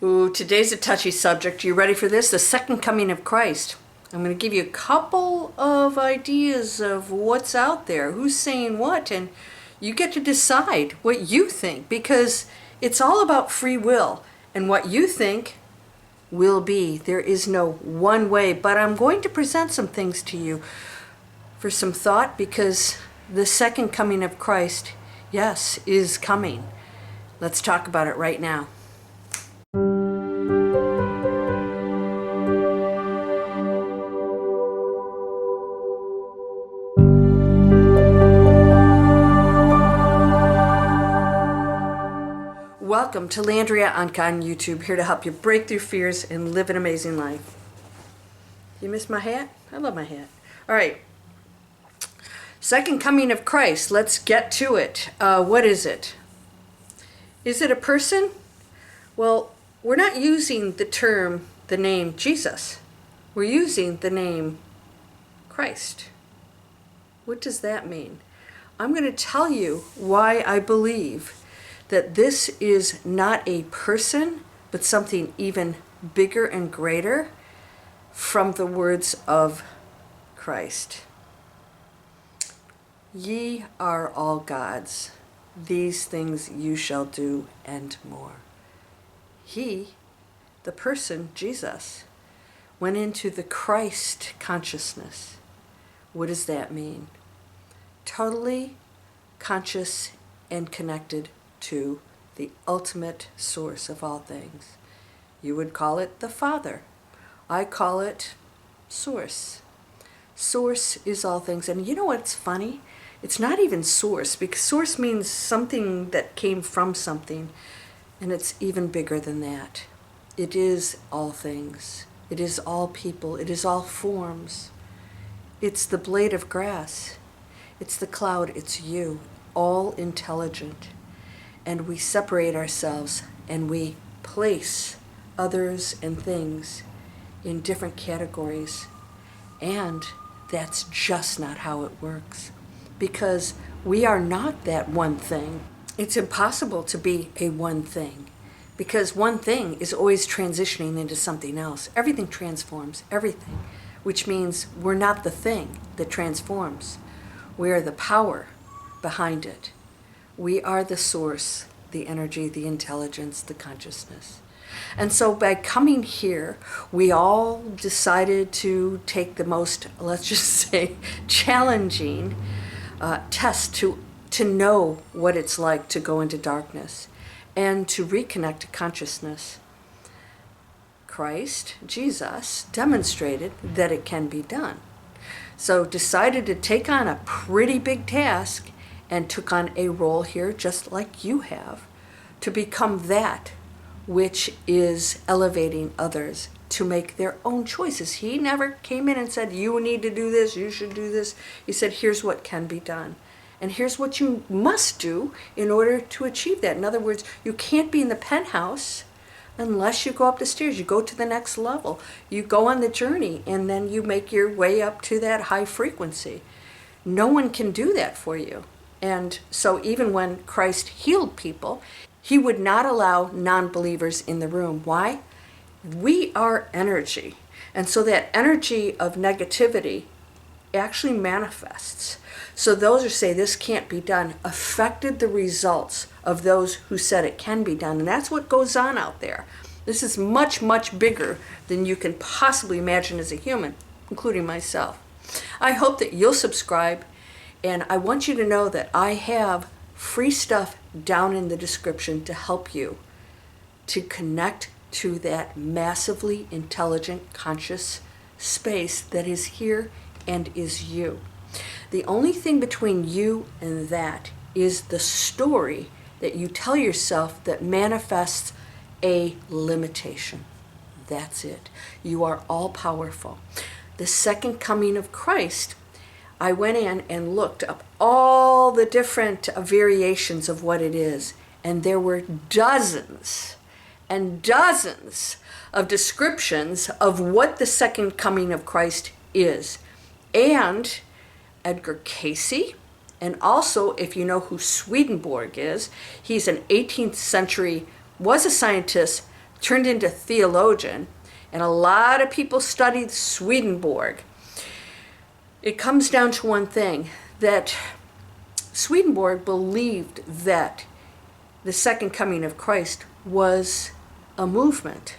Ooh, today's a touchy subject. You ready for this? The second coming of Christ. I'm going to give you a couple of ideas of what's out there, who's saying what, and you get to decide what you think, because it's all about free will, and what you think will be. There is no one way, but I'm going to present some things to you for some thought, because the second coming of Christ, yes, is coming. Let's talk about it right now. Welcome to Landria, Onkka on YouTube, here to help you break through fears and live an amazing life. You miss my hat? I love my hat. All right. Second coming of Christ. Let's get to it. What is it? Is it a person? Well, we're not using the name Jesus. We're using the name Christ. What does that mean? I'm going to tell you why I believe that this is not a person, but something even bigger and greater from the words of Christ. Ye are all gods. These things you shall do, and more. He, the person, Jesus, went into the Christ consciousness. What does that mean? Totally conscious and connected to the ultimate source of all things. You would call it the Father. I call it source. Source is all things. And you know what's funny? It's not even source, because source means something that came from something, and it's even bigger than that. It is all things. It is all people. It is all forms. It's the blade of grass. It's the cloud. It's you, all intelligent. And we separate ourselves and we place others and things in different categories. And that's just not how it works, because we are not that one thing. It's impossible to be a one thing, because one thing is always transitioning into something else. Everything transforms, everything, which means we're not the thing that transforms. We are the power behind it. We are the source, the energy, the intelligence, the consciousness. And so by coming here, we all decided to take the most, let's just say, challenging test to know what it's like to go into darkness and to reconnect to consciousness. Christ, Jesus, demonstrated that it can be done. So decided to take on a pretty big task, and took on a role here, just like you have, to become that which is elevating others to make their own choices. He never came in and said, you need to do this, you should do this. He said, here's what can be done. And here's what you must do in order to achieve that. In other words, you can't be in the penthouse unless you go up the stairs. You go to the next level. You go on the journey, and then you make your way up to that high frequency. No one can do that for you. And so even when Christ healed people, he would not allow non-believers in the room. Why? We are energy. And so that energy of negativity actually manifests. So those who say this can't be done affected the results of those who said it can be done. And that's what goes on out there. This is much, much bigger than you can possibly imagine as a human, including myself. I hope that you'll subscribe. And I want you to know that I have free stuff down in the description to help you to connect to that massively intelligent, conscious space that is here and is you. The only thing between you and that is the story that you tell yourself that manifests a limitation. That's it. You are all powerful. The second coming of Christ, I went in and looked up all the different variations of what it is, and there were dozens and dozens of descriptions of what the second coming of Christ is. And Edgar Cayce, and also, if you know who Swedenborg is, he's an 18th century, was a scientist, turned into theologian, and a lot of people studied Swedenborg. It comes down to one thing, that Swedenborg believed that the second coming of Christ was a movement.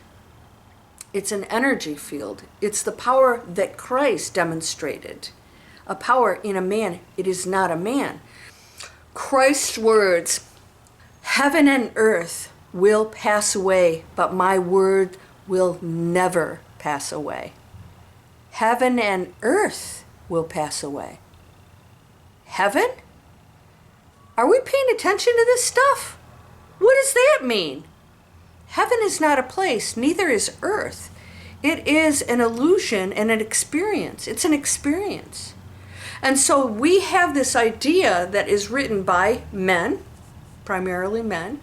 It's an energy field. It's the power that Christ demonstrated. A power in a man. It is not a man. Christ's words, heaven and earth will pass away, but my word will never pass away. Heaven and earth will pass away. Heaven? Are we paying attention to this stuff? What does that mean? Heaven is not a place, neither is earth. It is an illusion and an experience. It's an experience. And so we have this idea that is written by men, primarily men,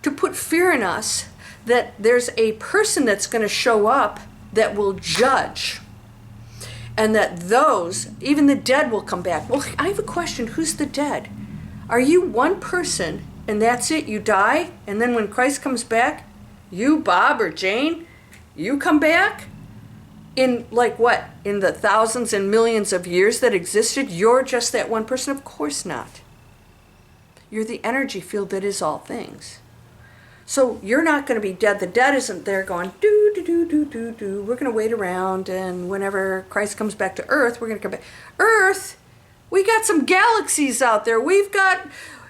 to put fear in us that there's a person that's going to show up that will judge. And that those, even the dead, will come back. Well, I have a question. Who's the dead? Are you one person and that's it? You die? And then when Christ comes back, you, Bob or Jane, you come back? In like what? In the thousands and millions of years that existed, you're just that one person? Of course not. You're the energy field that is all things. So you're not going to be dead. The dead isn't there going, do, do, do, do, do, do. We're going to wait around, and whenever Christ comes back to Earth, we're going to come back. Earth? We got some galaxies out there. We've got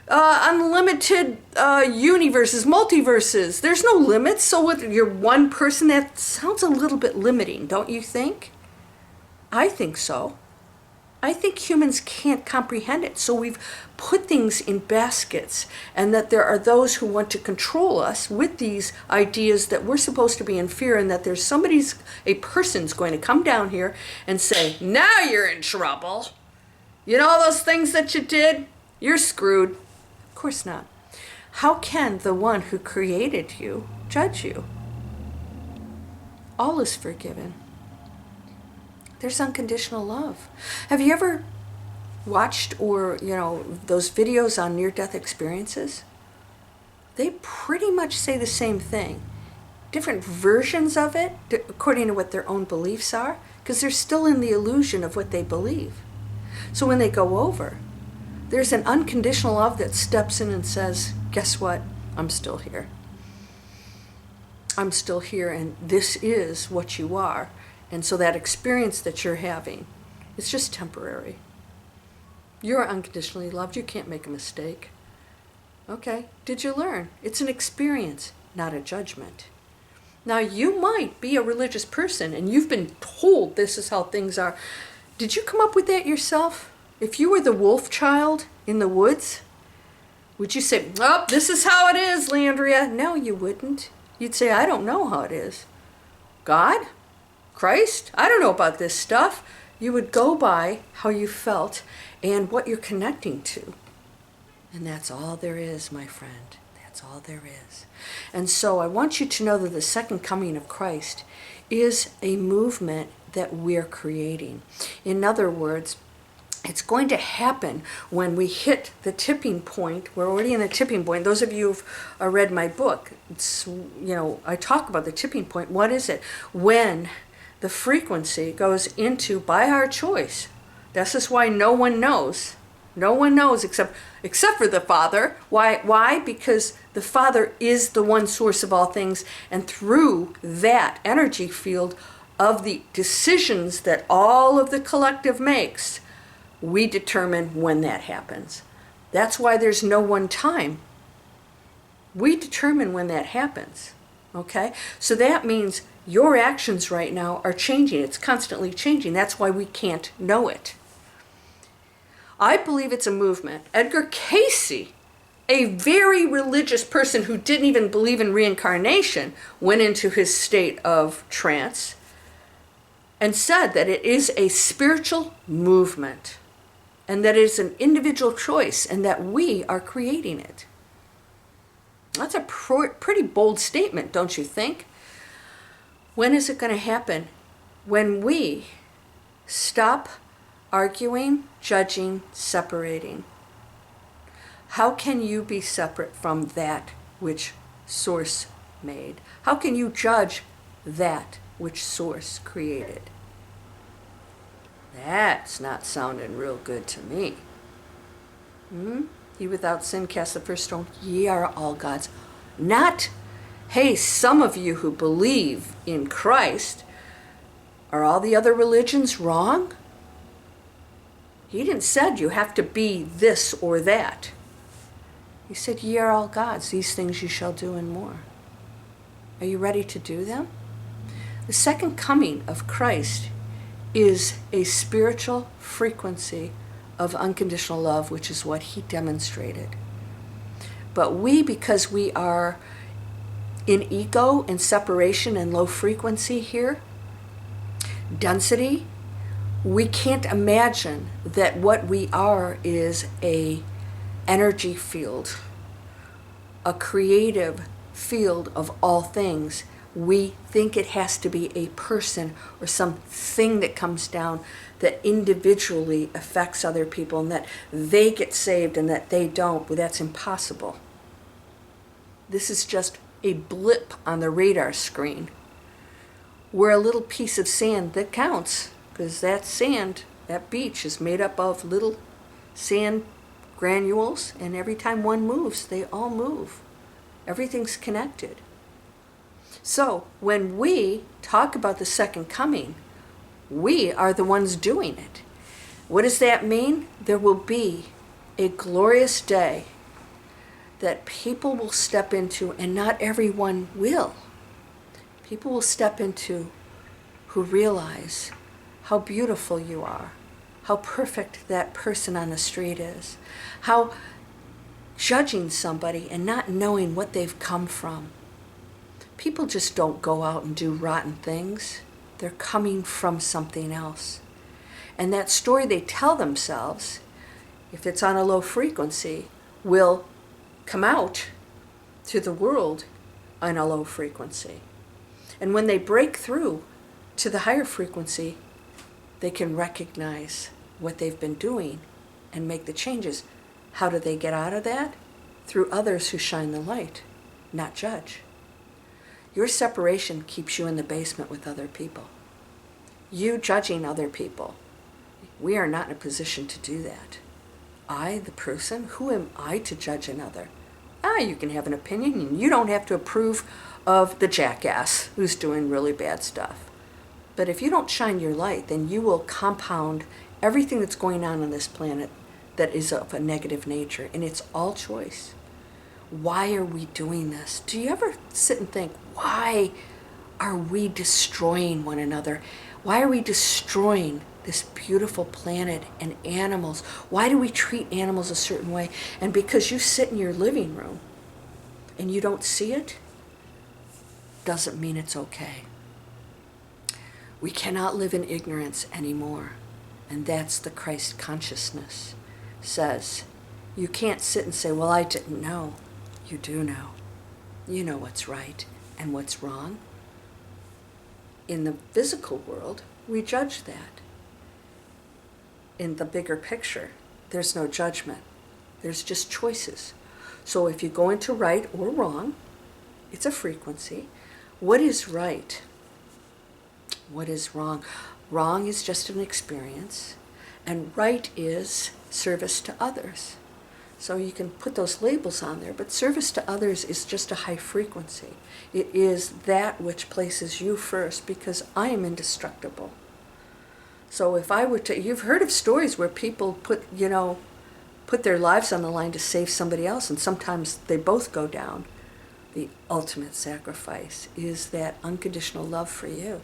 unlimited universes, multiverses. There's no limits. So with you're one person, that sounds a little bit limiting, don't you think? I think so. I think humans can't comprehend it. So we've put things in baskets, and that there are those who want to control us with these ideas that we're supposed to be in fear, and that there's a person's going to come down here and say, now you're in trouble. You know all those things that you did? You're screwed. Of course not. How can the one who created you judge you? All is forgiven. There's unconditional love. Have you ever watched those videos on near-death experiences? They pretty much say the same thing. Different versions of it, according to what their own beliefs are, because they're still in the illusion of what they believe. So when they go over, there's an unconditional love that steps in and says, guess what? I'm still here. I'm still here, and this is what you are. And so that experience that you're having, it's just temporary. You're unconditionally loved. You can't make a mistake. Okay, did you learn? It's an experience, not a judgment. Now, you might be a religious person and you've been told this is how things are. Did you come up with that yourself? If you were the wolf child in the woods, would you say, oh, this is how it is, Landria? No, you wouldn't. You'd say, I don't know how it is. God? Christ? I don't know about this stuff. You would go by how you felt and what you're connecting to. And that's all there is, my friend. That's all there is. And so I want you to know that the second coming of Christ is a movement that we're creating. In other words, it's going to happen when we hit the tipping point. We're already in the tipping point. Those of you who've read my book, I talk about the tipping point. What is it? When the frequency goes into, by our choice. This is why no one knows. No one knows except for the Father. Why? Because the Father is the one source of all things, and through that energy field of the decisions that all of the collective makes, we determine when that happens. That's why there's no one time. We determine when that happens. Okay? So that means your actions right now are changing. It's constantly changing. That's why we can't know it. I believe it's a movement. Edgar Cayce, a very religious person who didn't even believe in reincarnation, went into his state of trance and said that it is a spiritual movement and that it is an individual choice and that we are creating it. That's a pretty bold statement, don't you think? When is it going to happen? When we stop arguing, judging, separating. How can you be separate from that which Source made? How can you judge that which Source created? That's not sounding real good to me. He without sin cast the first stone. Ye are all gods. Not, hey, some of you who believe in Christ, are all the other religions wrong? He didn't said you have to be this or that. He said, ye are all gods. These things you shall do and more. Are you ready to do them? The second coming of Christ is a spiritual frequency of unconditional love, which is what he demonstrated. But we, because we are in ego and separation and low frequency here, density, we can't imagine that what we are is a energy field, a creative field of all things. We think it has to be a person or something that comes down that individually affects other people and that they get saved and that they don't. But that's impossible. This is just a blip on the radar screen. We're a little piece of sand that counts, because that sand, that beach, is made up of little sand granules, and every time one moves, they all move. Everything's connected. So when we talk about the second coming, we are the ones doing it. What does that mean? There will be a glorious day that people will step into, and not everyone will. People will step into who realize how beautiful you are, how perfect that person on the street is, how judging somebody and not knowing what they've come from. People just don't go out and do rotten things. They're coming from something else. And that story they tell themselves, if it's on a low frequency, will come out to the world on a low frequency. And when they break through to the higher frequency, they can recognize what they've been doing and make the changes. How do they get out of that? Through others who shine the light, not judge. Your separation keeps you in the basement with other people. You judging other people. We are not in a position to do that. I, the person, who am I to judge another? You can have an opinion, and you don't have to approve of the jackass who's doing really bad stuff. But if you don't shine your light, then you will compound everything that's going on this planet that is of a negative nature, and it's all choice. Why are we doing this? Do you ever sit and think, why are we destroying one another? Why are we destroying this beautiful planet and animals? Why do we treat animals a certain way? And because you sit in your living room and you don't see it, doesn't mean it's okay. We cannot live in ignorance anymore. And that's the Christ consciousness says. You can't sit and say, well, I didn't know. You do know. You know what's right and what's wrong. In the physical world, we judge that. In the bigger picture, there's no judgment. There's just choices. So if you go into right or wrong, it's a frequency. What is right? What is wrong? Wrong is just an experience, and right is service to others. So you can put those labels on there, but service to others is just a high frequency. It is that which places you first, because I am indestructible. So if I were to, you've heard of stories where people put their lives on the line to save somebody else, and sometimes they both go down. The ultimate sacrifice is that unconditional love for you.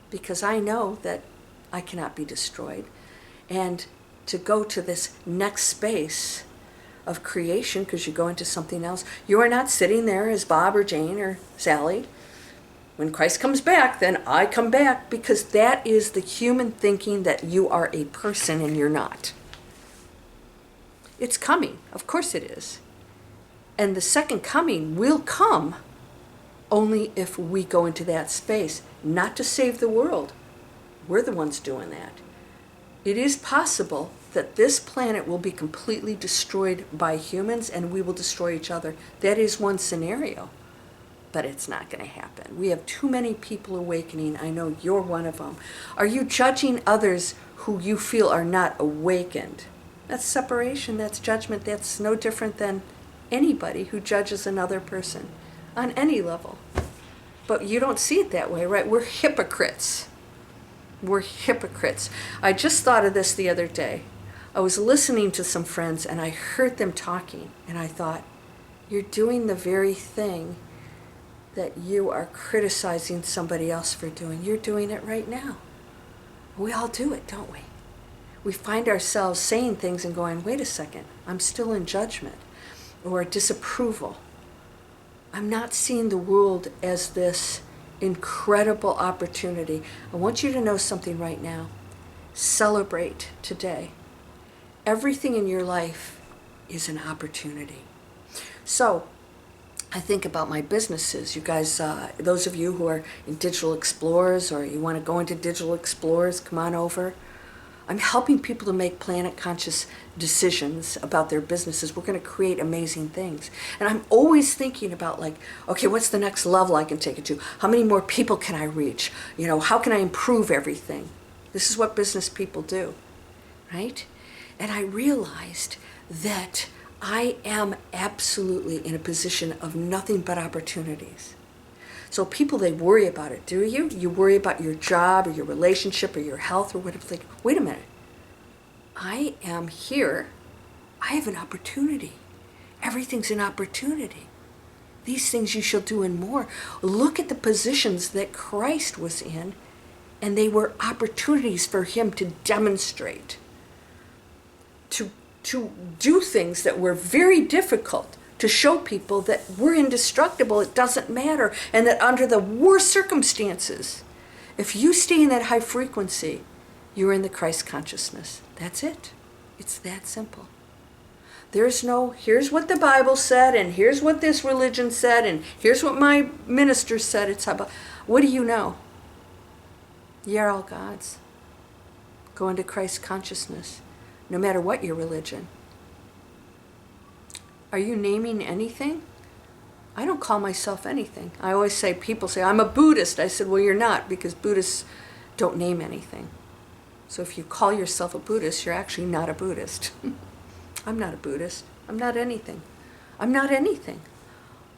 Because I know that I cannot be destroyed. And to go to this next space of creation, because you go into something else, you are not sitting there as Bob or Jane or Sally. When Christ comes back, then I come back, because that is the human thinking that you are a person and you're not. It's coming. Of course it is. And the second coming will come only if we go into that space, not to save the world. We're the ones doing that. It is possible that this planet will be completely destroyed by humans and we will destroy each other. That is one scenario. but it's not going to happen. We have too many people awakening. I know you're one of them. Are you judging others who you feel are not awakened? That's separation, that's judgment. That's no different than anybody who judges another person on any level. But you don't see it that way, right? We're hypocrites. We're hypocrites. I just thought of this the other day. I was listening to some friends and I heard them talking and I thought, you're doing the very thing that you are criticizing somebody else for doing. You're doing it right now. We all do it, don't we? We find ourselves saying things and going, wait a second, I'm still in judgment or disapproval. I'm not seeing the world as this incredible opportunity. I want you to know something right now. Celebrate today. Everything in your life is an opportunity. So, I think about my businesses. You guys, those of you who are in digital explorers or you want to go into digital explorers, come on over. I'm helping people to make planet conscious decisions about their businesses. We're going to create amazing things. And I'm always thinking about like, okay, what's the next level I can take it to? How many more people can I reach? You know, how can I improve everything? This is what business people do, right? And I realized that I am absolutely in a position of nothing but opportunities. So people, they worry about it, do you? You worry about your job or your relationship or your health or whatever. Like, wait a minute. I am here. I have an opportunity. Everything's an opportunity. These things you shall do and more. Look at the positions that Christ was in, and they were opportunities for him to demonstrate, to do things that were very difficult, to show people that we're indestructible, it doesn't matter, and that under the worst circumstances, if you stay in that high frequency, you're in the Christ consciousness. That's it. It's that simple. There's no, here's what the Bible said, and here's what this religion said, and here's what my minister said. It's about, what do you know? You're all God's. Go into Christ consciousness, no matter what your religion. Are you naming anything? I don't call myself anything. I always say, people say, I'm a Buddhist. I said, well, you're not, because Buddhists don't name anything. So if you call yourself a Buddhist, you're actually not a Buddhist. I'm not a Buddhist. I'm not anything. I'm not anything.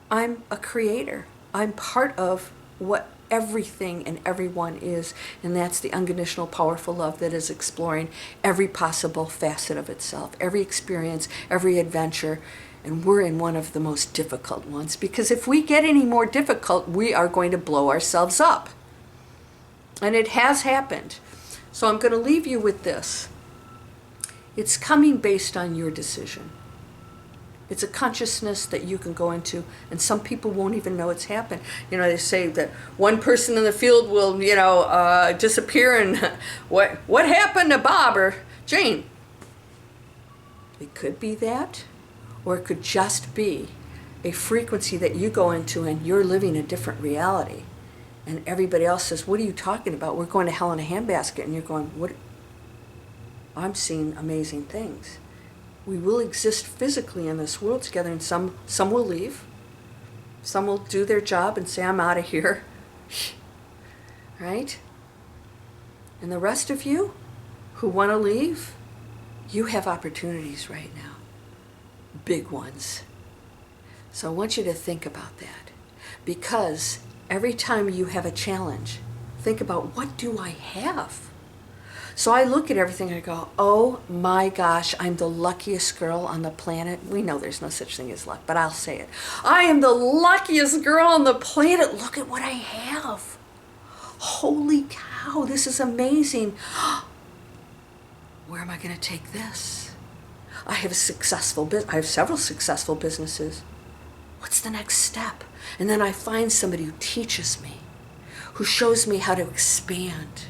I'm a creator. I'm part of what everything and everyone is, and that's the unconditional, powerful love that is exploring every possible facet of itself, every experience, every adventure. And we're in one of the most difficult ones, because if we get any more difficult, we are going to blow ourselves up. And it has happened. So I'm going to leave you with this. It's coming based on your decision. It's a consciousness that you can go into, and some people won't even know it's happened. You know, they say that one person in the field will, disappear, and what happened to Bob or Jane? It could be that. Or it could just be a frequency that you go into and you're living a different reality. And everybody else says, what are you talking about? We're going to hell in a handbasket. And you're going, what? I'm seeing amazing things. We will exist physically in this world together, and some will leave. Some will do their job and say, I'm out of here. Right? And the rest of you who want to leave, you have opportunities right now. Big ones. So I want you to think about that, because every time you have a challenge, think about, what do I have? So I look at everything and I go, oh my gosh, I'm the luckiest girl on the planet. We know there's no such thing as luck, but I'll say it. I am the luckiest girl on the planet. Look at what I have. Holy cow, this is amazing. Where am I going to take this? I have several successful businesses. What's the next step? And then I find somebody who teaches me, who shows me how to expand.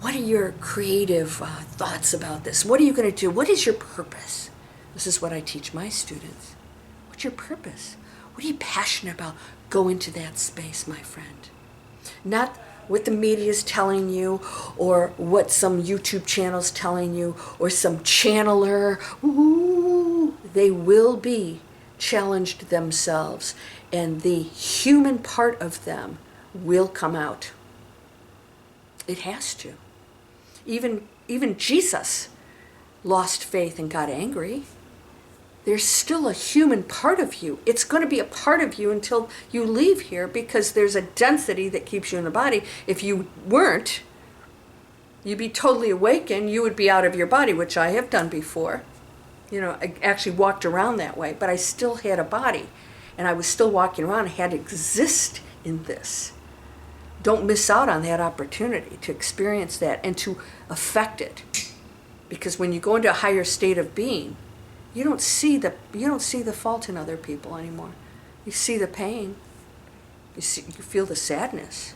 What are your creative thoughts about this? What are you going to do? What is your purpose? This is what I teach my students. What's your purpose? What are you passionate about? Go into that space, my friend. Not what the media is telling you, or what some YouTube channel's telling you, or some channeler. Ooh, they will be challenged themselves. and the human part of them will come out. It has to. Even Jesus lost faith and got angry. There's still a human part of you. It's going to be a part of you until you leave here, because there's a density that keeps you in the body. If you weren't, you'd be totally awakened. You would be out of your body, which I have done before. I actually walked around that way, but I still had a body, and I was still walking around. I had to exist in this. Don't miss out on that opportunity to experience that and to affect it. Because when you go into a higher state of being, you don't see the fault in other people anymore. You see the pain. You feel the sadness.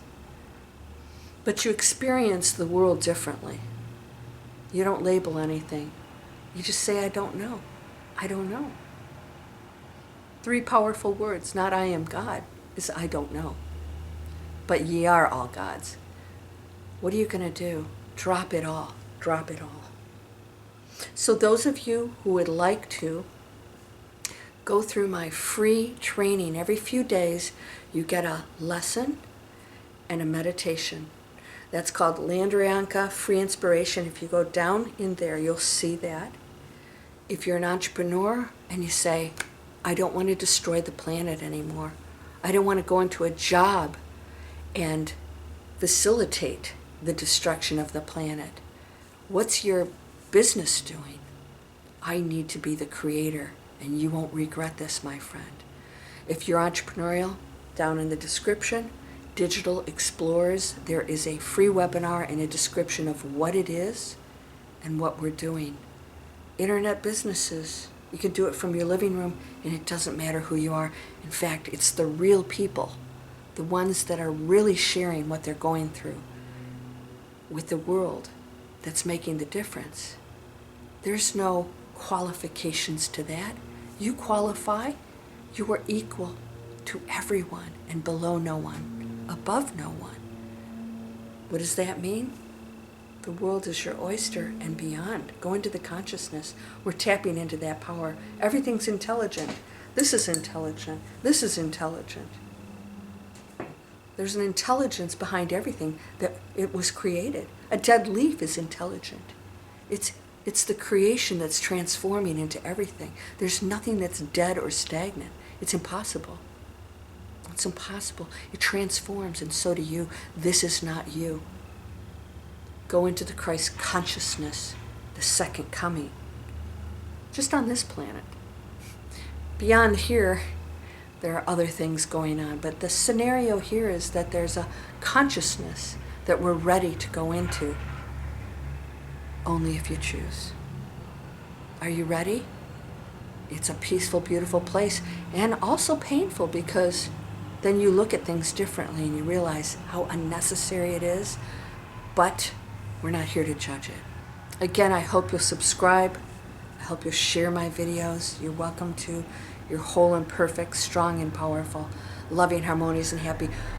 But you experience the world differently. You don't label anything. You just say, I don't know. I don't know. 3 powerful words, not I am God, is I don't know. But ye are all gods. What are you going to do? Drop it all. Drop it all. So those of you who would like to go through my free training, every few days you get a lesson and a meditation. That's called Landria Onkka Free Inspiration. If you go down in there, you'll see that. If you're an entrepreneur and you say, I don't want to destroy the planet anymore. I don't want to go into a job and facilitate the destruction of the planet. What's your business doing? I need to be the creator, and you won't regret this, my friend. If you're entrepreneurial, down in the description, Digital Explorers, there is a free webinar and a description of what it is and what we're doing. Internet businesses, you can do it from your living room, and it doesn't matter who you are. In fact, it's the real people, the ones that are really sharing what they're going through with the world, that's making the difference. There's no qualifications to that. You qualify, you are equal to everyone and below no one, above no one. What does that mean? The world is your oyster and beyond. Go into the consciousness. We're tapping into that power. Everything's intelligent. This is intelligent. This is intelligent. There's an intelligence behind everything that it was created. A dead leaf is intelligent. It's the creation that's transforming into everything. There's nothing that's dead or stagnant. It's impossible. It's impossible. It transforms, and so do you. This is not you. Go into the Christ consciousness, the second coming, just on this planet. Beyond here, there are other things going on, but the scenario here is that there's a consciousness that we're ready to go into, only if you choose. Are you ready? It's a peaceful, beautiful place, and also painful, because then you look at things differently and you realize how unnecessary it is, but we're not here to judge it. Again, I hope you'll subscribe. I hope you'll share my videos. You're welcome to. You're whole and perfect, strong and powerful, loving, harmonious, and happy.